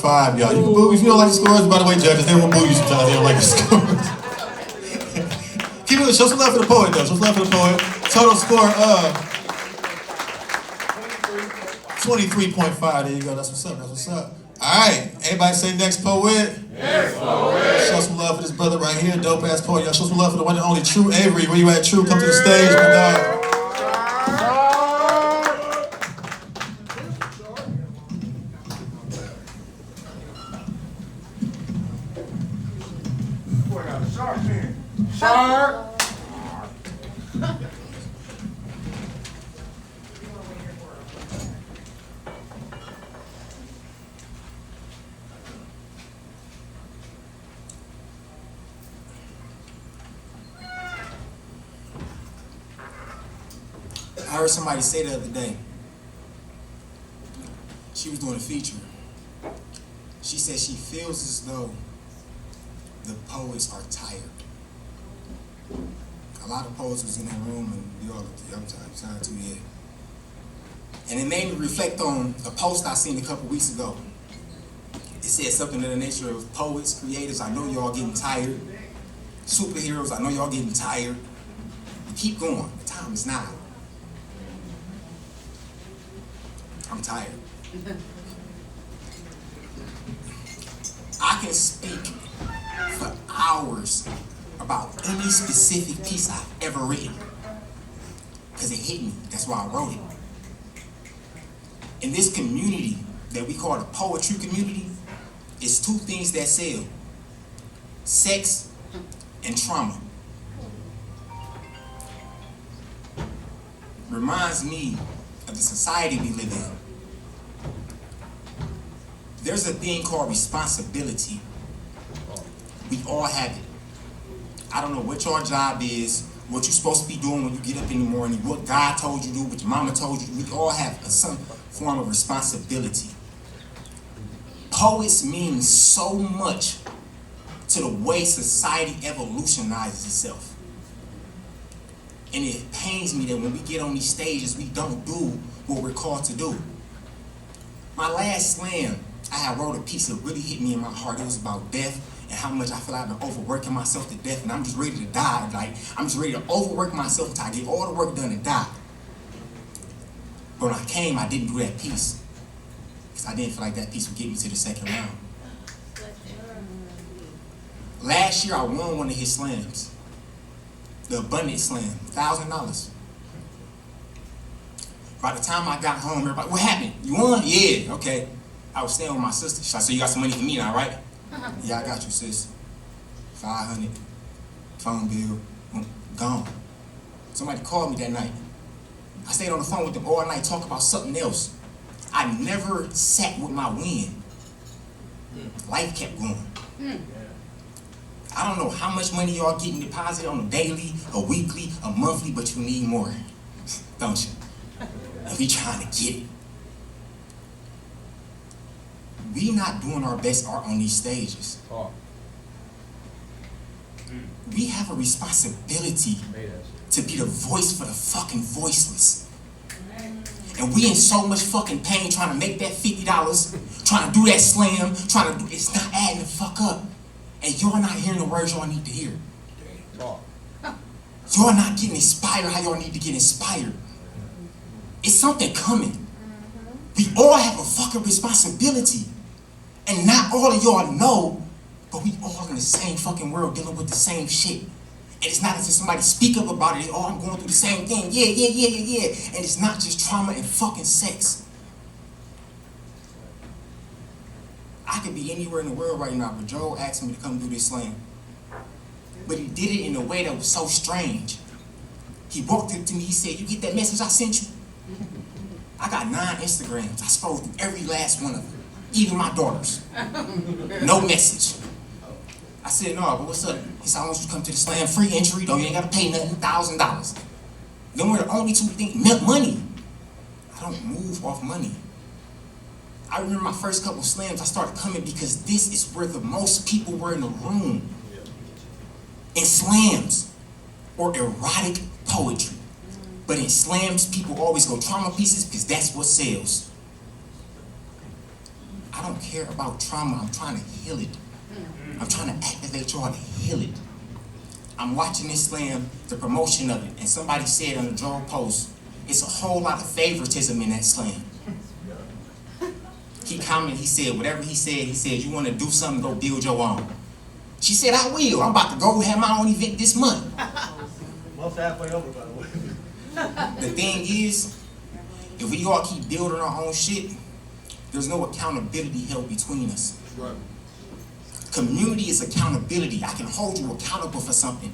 3.5, y'all. You can boo if you don't like the scores. By the way, judges, they will boo you sometimes. They don't like the scores. Keep it. Show some love for the poet, though. Show some love for the poet. Total score of 23.5. There you go. That's what's up. That's what's up. All right. Everybody say next poet. Next poet. Show some love for this brother right here. Dope ass poet. Y'all show some love for the one and only True Avery. Where you at, True? Come to the stage, my dog. Shark. I heard somebody say the other day, she was doing a feature. She said she feels as though the poets are tired. A lot of poets was in that room and we all looked at the other tired too, yeah. And it made me reflect on a post I seen a couple weeks ago. It said something in the nature of poets, creators, I know y'all getting tired. Superheroes, I know y'all getting tired. But keep going, the time is now. I'm tired. I can speak for hours about any specific piece I've ever written, because it hit me. That's why I wrote it. In this community that we call the poetry community, it's two things that sell: sex and trauma. Reminds me of the society we live in. There's a thing called responsibility. We all have it. I don't know what your job is, what you're supposed to be doing when you get up in the morning, what God told you to do, what your mama told you to do. We all have some form of responsibility. Poets mean so much to the way society evolutionizes itself. And it pains me that when we get on these stages, we don't do what we're called to do. My last slam, I had wrote a piece that really hit me in my heart. It was about death and how much I feel like I've been overworking myself to death, and I'm just ready to die. Like, I'm just ready to overwork myself until I get all the work done and die. But when I came, I didn't do that piece, because I didn't feel like that piece would get me to the second round. Last year, I won one of his slams. The Abundant Slam, $1,000. By the time I got home, everybody, what happened? You won? Yeah, okay. I was staying with my sister. She's like, so you got some money for me now, right? Yeah, I got you, sis. 500, phone bill, gone. Somebody called me that night. I stayed on the phone with them all night, talking about something else. I never sat with my win. Life kept going. I don't know how much money y'all getting deposited on a daily, a weekly, a monthly, but you need more, don't you? If you trying to get it. We not doing our best art on these stages. We have a responsibility to be the voice for the fucking voiceless. And we in so much fucking pain trying to make that $50, trying to do that slam, trying to do, it's not adding the fuck up. And y'all not hearing the words y'all need to hear. Y'all not getting inspired how y'all need to get inspired. It's something coming. We all have a fucking responsibility. And not all of y'all know, but we all in the same fucking world dealing with the same shit. And it's not as if somebody speak up about it, oh, I'm going through the same thing. Yeah. And it's not just trauma and fucking sex. I could be anywhere in the world right now, but Joel asked me to come do this slam. But he did it in a way that was so strange. He walked up to me, he said, you get that message I sent you? I got 9 Instagrams. I scrolled through every last one of them. Even my daughters. No message. I said, no, but what's up? He said, I want you to come to the slam, free entry, though, you ain't gotta pay nothing, $1,000. Then we're the only two things, money. I don't move off money. I remember my first couple slams, I started coming because this is where the most people were in the room. In slams, or erotic poetry. But in slams, people always go trauma pieces because that's what sells. I don't care about trauma. I'm trying to heal it. I'm trying to activate y'all to heal it. I'm watching this slam, the promotion of it, and somebody said on the Joel post, it's a whole lot of favoritism in that slam. He commented, he said, whatever he said, you want to do something, go build your own. She said, I will. I'm about to go have my own event this month. Most halfway over, by the way. The thing is, if we all keep building our own shit, there's no accountability held between us. Right. Community is accountability. I can hold you accountable for something.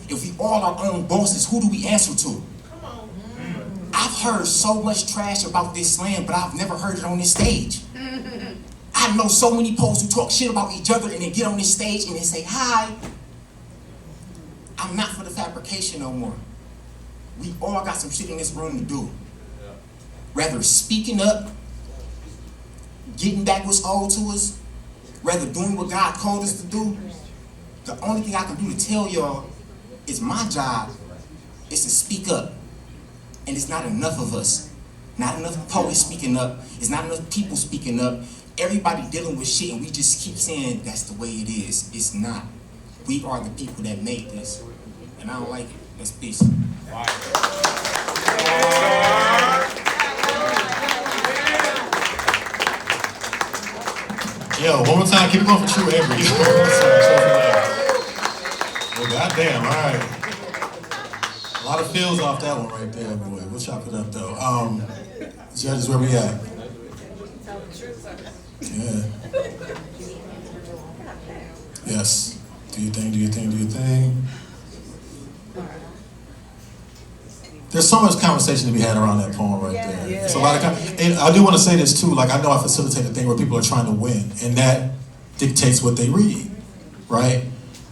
If we all our own bosses, who do we answer to? I've heard so much trash about this slam, but I've never heard it on this stage. I know so many posts who talk shit about each other and then get on this stage and then say, hi. I'm not for the fabrication no more. We all got some shit in this room to do. Rather speaking up, getting back what's owed to us, rather doing what God called us to do. The only thing I can do to tell y'all is my job is to speak up. And it's not enough of us. Not enough poets speaking up. It's not enough people speaking up. Everybody dealing with shit and we just keep saying that's the way it is. It's not. We are the people that make this. And I don't like it. That's peace. Yo, one more time, keep it going for True Avery. Well, goddamn, all right. A lot of feels off that one right there, boy. We'll chop it up though. Judges, where we at? Yeah. Yes. Do your thing, do your thing, do your thing. There's so much conversation to be had around that poem right there. It's a lot of and I do want to say this too, like I know I facilitate a thing where people are trying to win, and that dictates what they read, right?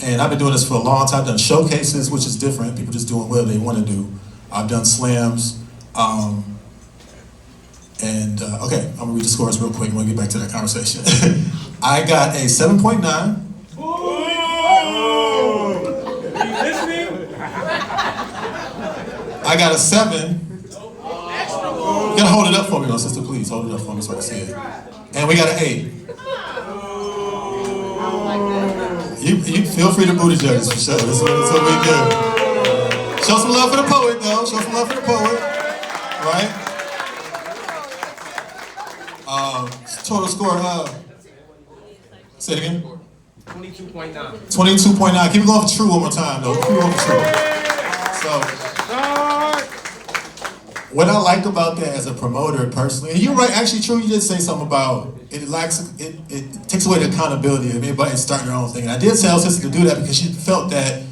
And I've been doing this for a long time. I've done showcases, which is different. People just doing whatever they want to do. I've done slams. Okay, I'm gonna read the scores real quick and we'll get back to that conversation. I got a 7.9. I got a 7. You gotta hold it up for me, though, sister, please. Hold it up for me so I can see it. And we got an 8. You feel free to boo the judges for sure. This is what we do. Show some love for the poet, though. Show some love for the poet, right? Total score. Say it again. 22.9. 22.9. Keep it going for True one more time, though. Keep it going for True. So, what I like about that as a promoter, personally, and you're right. Actually, True, you did say something about it lacks. It takes away the accountability of anybody starting their own thing. And I did tell Sister to do that because she felt that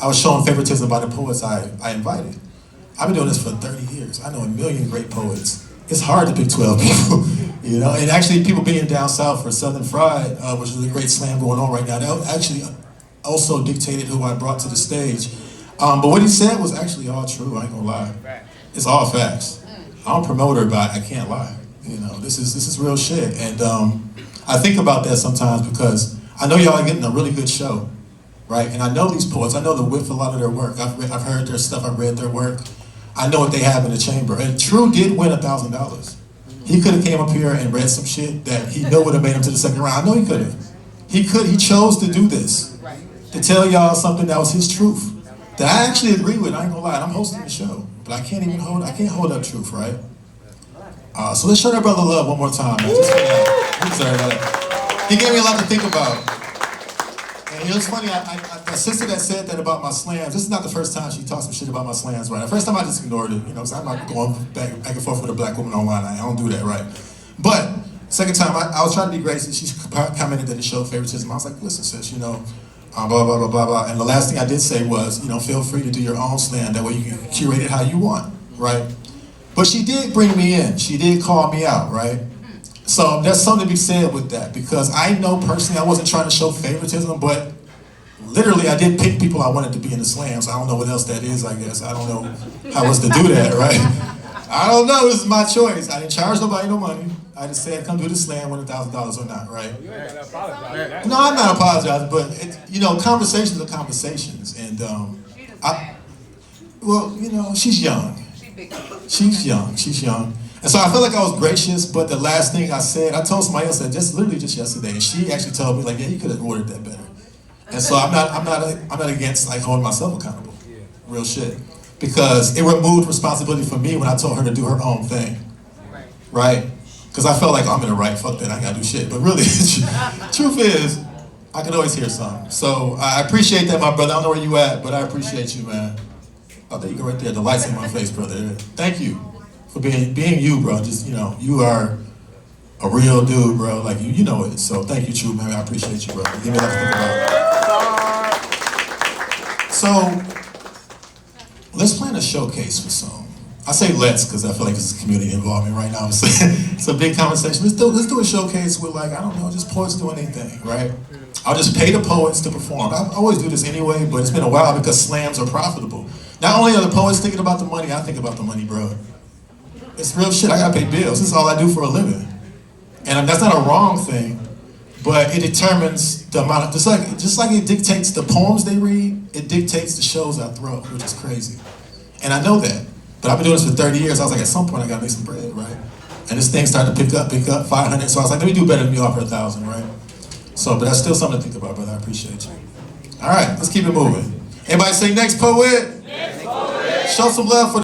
I was showing favoritism by the poets I invited. I've been doing this for 30 years. I know a million great poets. It's hard to pick 12 people, you know. And actually, people being down south for Southern Fried, which is a great slam going on right now, that actually also dictated who I brought to the stage. But what he said was actually all true. I ain't gonna lie. It's all facts. I'm a promoter, but I can't lie. You know, this is real shit. And I think about that sometimes because I know y'all are getting a really good show, right? And I know these poets. I know the width of a lot of their work. I've heard their stuff. I've read their work. I know what they have in the chamber. And True did win $1,000. He could have came up here and read some shit that he knew would have made him to the second round. I know he could have. He chose to do this to tell y'all something that was his truth that I actually agree with. I ain't gonna lie. I'm hosting the show. But I can't hold up truth, right? So let's show that brother love one more time. Man. Just he deserved that. He gave me a lot to think about. And it was funny, a sister that said that about my slams, this is not the first time she talked some shit about my slams, right? The first time I just ignored it, you know, because I'm not going back and forth with a black woman online. I don't do that, right? But second time, I was trying to be gracious. She commented that it showed favoritism. I was like, listen, sis, you know, blah, blah, blah, blah, blah. And the last thing I did say was, you know, feel free to do your own slam. That way you can curate it how you want, right? But she did bring me in. She did call me out, right? So there's something to be said with that because I know personally I wasn't trying to show favoritism, but literally I did pick people I wanted to be in the slam. So I don't know what else that is, I guess. I don't know how else to do that, right? I don't know. This is my choice. I didn't charge nobody no money. I just said, come do the slam, win $1,000 or not, right? You ain't gonna apologize. No, I'm not apologizing, but you know, conversations are conversations, and well, you know, she's young. She's young, And so I felt like I was gracious, but the last thing I said, I told somebody else that literally just yesterday, and she actually told me like, yeah, you could have ordered that better. And so I'm not against like holding myself accountable, real shit, because it removed responsibility from me when I told her to do her own thing, right? Because I felt like I'm in the right, fuck that, I ain't gotta do shit. But really, truth is, I can always hear something. So I appreciate that, my brother. I don't know where you at, but I appreciate you, man. Oh, there you go right there. The light's in my face, brother. Thank you for being you, bro. Just, you know, you are a real dude, bro. Like, you know it. So thank you, True, man. I appreciate you, bro. Give me that to think about. So let's plan a showcase for some. I say let's because I feel like it's a community involvement right now. It's a big conversation. Let's do a showcase with, like, I don't know, just poets doing anything, right? I'll just pay the poets to perform. I always do this anyway, but it's been a while because slams are profitable. Not only are the poets thinking about the money, I think about the money, bro. It's real shit. I gotta pay bills. This is all I do for a living. And that's not a wrong thing, but it determines the amount of, just like it dictates the poems they read, it dictates the shows I throw, which is crazy. And I know that. But I've been doing this for 30 years. I was like, at some point I gotta make some bread, right? And this thing started to pick up, 500. So I was like, let me do better than me offer 1,000, right? So, but that's still something to think about, brother. I appreciate you. All right, let's keep it moving. Everybody say next poet. Next poet. Show some love for